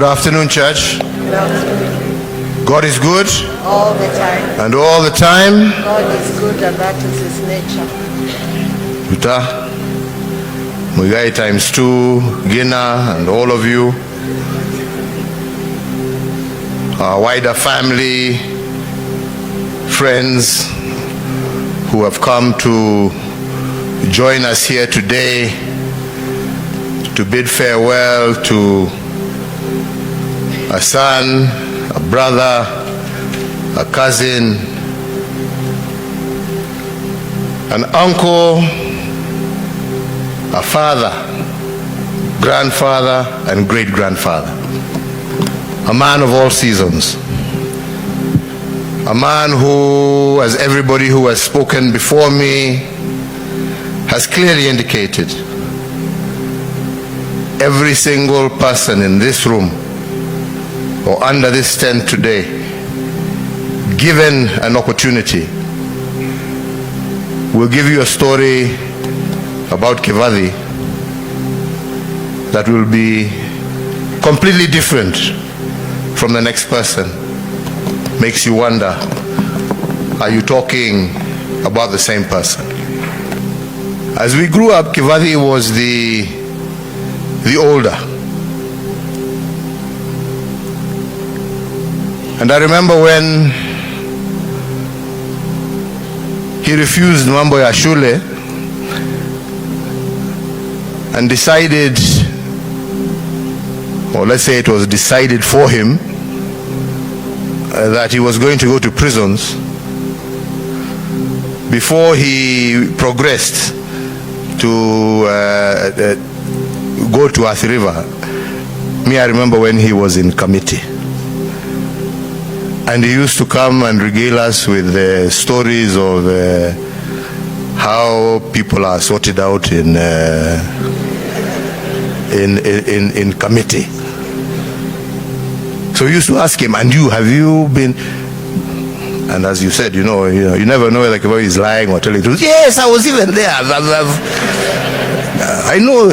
Good afternoon, church. Good afternoon. God is good. All the time. And all the time. God is good, and that is his nature. Ruta, Mugai times 2, Gina, and all of you, our wider family, friends who have come to join us here today to bid farewell to a son, a brother, a cousin, an uncle, a father, grandfather, and great-grandfather. A man of all seasons. A man who, as everybody who has spoken before me has clearly indicated, every single person in this room or under this tent today, given an opportunity, will give you a story about Kivadi that will be completely different from the next person. Makes you wonder, are you talking about the same person? As we grew up, Kivadi was the older. And I remember when he refused mambo ya shule and decided, or let's say it was decided for him, that he was going to go to prisons before he progressed to go to Athi River. Me, I remember when he was in committee. And he used to come and regale us with stories of how people are sorted out in committee. So we used to ask him, and you, have you been? And as you said, you never know whether Kivadi is lying or telling the truth. Yes, I was even there. I know.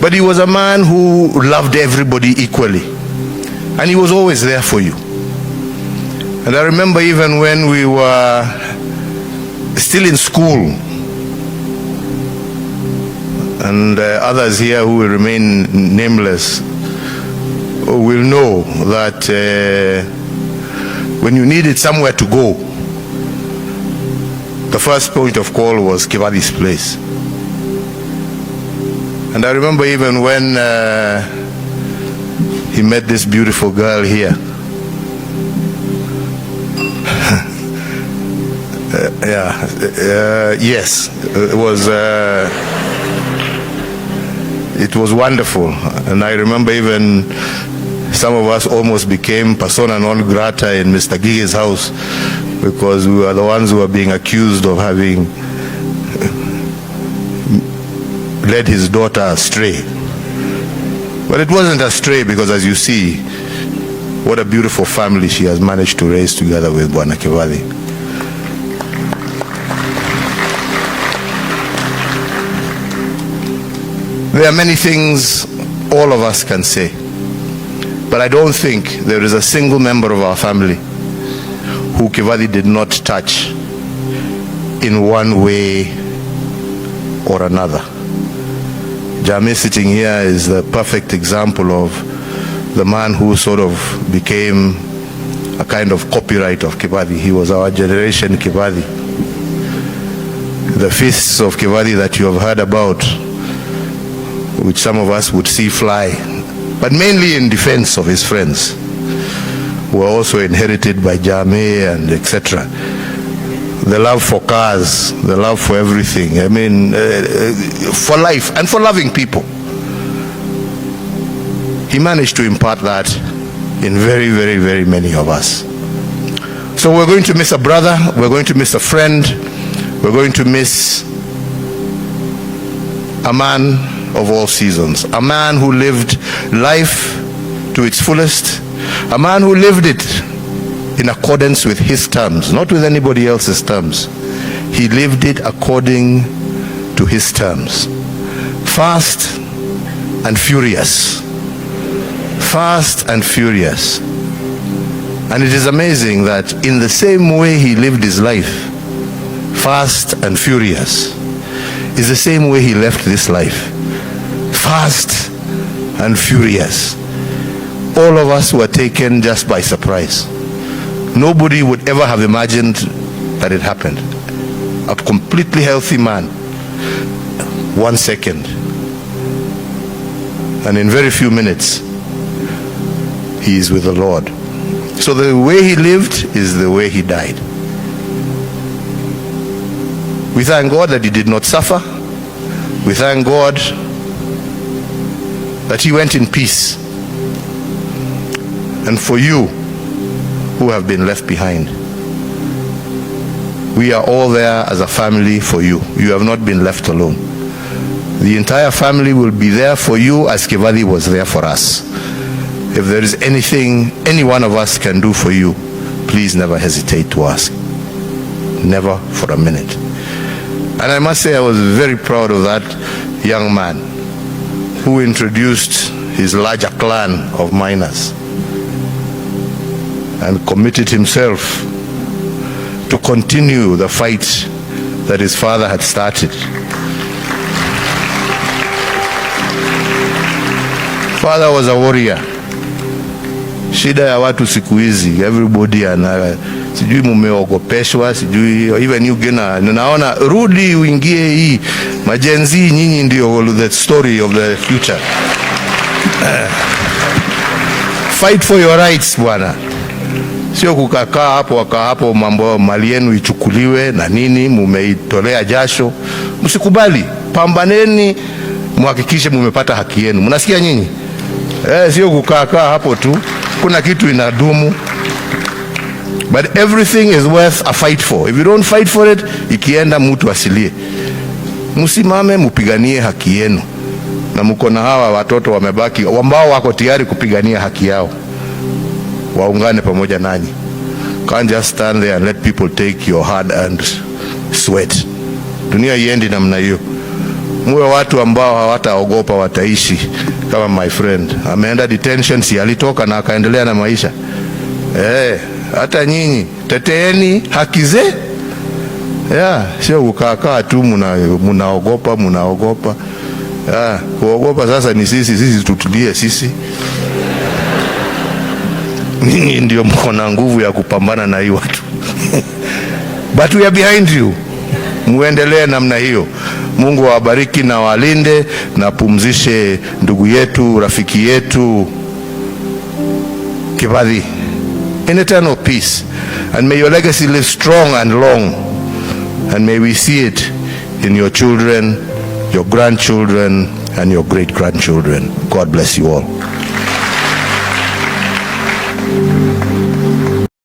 But he was a man who loved everybody equally, and he was always there for you. And I remember even when we were still in school, and others here who will remain nameless will know that when you needed somewhere to go, the first point of call was Kivadi's place. And I remember even when he met this beautiful girl here. Yes, it was wonderful. And I remember even some of us almost became persona non grata in Mr. Gige's house, because we were the ones who were being accused of having led his daughter astray. But it wasn't astray, because as you see, what a beautiful family she has managed to raise together with Bwana Kivadi. There are many things all of us can say, but I don't think there is a single member of our family who Kivadi did not touch in one way or another. Jame sitting here is the perfect example of the man who sort of became a kind of copyright of Kivadi. He was our generation Kivadi. The feasts of Kivadi that you have heard about, which some of us would see fly, but mainly in defense of his friends, were also inherited by Jame and etc. The love for cars, the love for everything, I mean, for life and for loving people. He managed to impart that in very, very, very many of us. So we're going to miss a brother, we're going to miss a friend, we're going to miss a man of all seasons, a man who lived life to its fullest, a man who lived it in accordance with his terms, not with anybody else's terms. He lived it according to his terms. Fast and furious. Fast and furious. And it is amazing that in the same way he lived his life, fast and furious, is the same way he left this life. Fast and furious. All of us were taken just by surprise. Nobody would ever have imagined that it happened. A completely healthy man, 1 second, and in very few minutes, he is with the Lord. So the way he lived is the way he died. We thank God that he did not suffer. We thank God that he went in peace. And for you who have been left behind, we are all there as a family for you. You have not been left alone. The entire family will be there for you as Kivadi was there for us. If there is anything any one of us can do for you, please never hesitate to ask. Never for a minute. And I must say I was very proud of that young man who introduced his larger clan of miners and committed himself to continue the fight that his father had started. Father was a warrior. Shida ya watu siku hizi, everybody ana sijui mumeogopeshwa, sijui even you gena, naona rudi uingie hii majenzi, nyinyi ndio the story of the future. Fight for your rights bwana. Sio kukakaa hapo wakaa hapo mambo mali yenu ichukuliwe na nini, mumeitolea jasho. Msikubali, pambaneni, muhakikishe mumepata haki yenu. Mnasikia nyinyi? Sio kukaa hapo tu, kuna kitu inadumu. But everything is worth a fight for. If you don't fight for it, ikienda mtu asilie. Msimame mupiganie haki yenu. Na mko na hawa watoto wamebaki ambao wako tayari kupigania haki yao. Waungane pamoja nanyi. Can't just stand there and let people take your hard earned sweat. Dunia iendi namna hiyo. Muwe watu ambao hawataogopa, wataishi kama my friend. Ameenda detention, si alitoka na akaendelea na maisha. Hata nyinyi teteeni haki ze. Sio kukaa tu munaogopa. Kuogopa sasa ni sisi tutulie sisi. Ninyi ndio mko na nguvu ya kupambana na hii watu. But we are behind you. Muendelee namna hiyo. Mungu awabariki na walinde na pumzishe ndugu yetu, rafiki yetu Kivadi in eternal peace. And may your legacy live strong and long. And may we see it in your children, your grandchildren, and your great-grandchildren. God bless you all.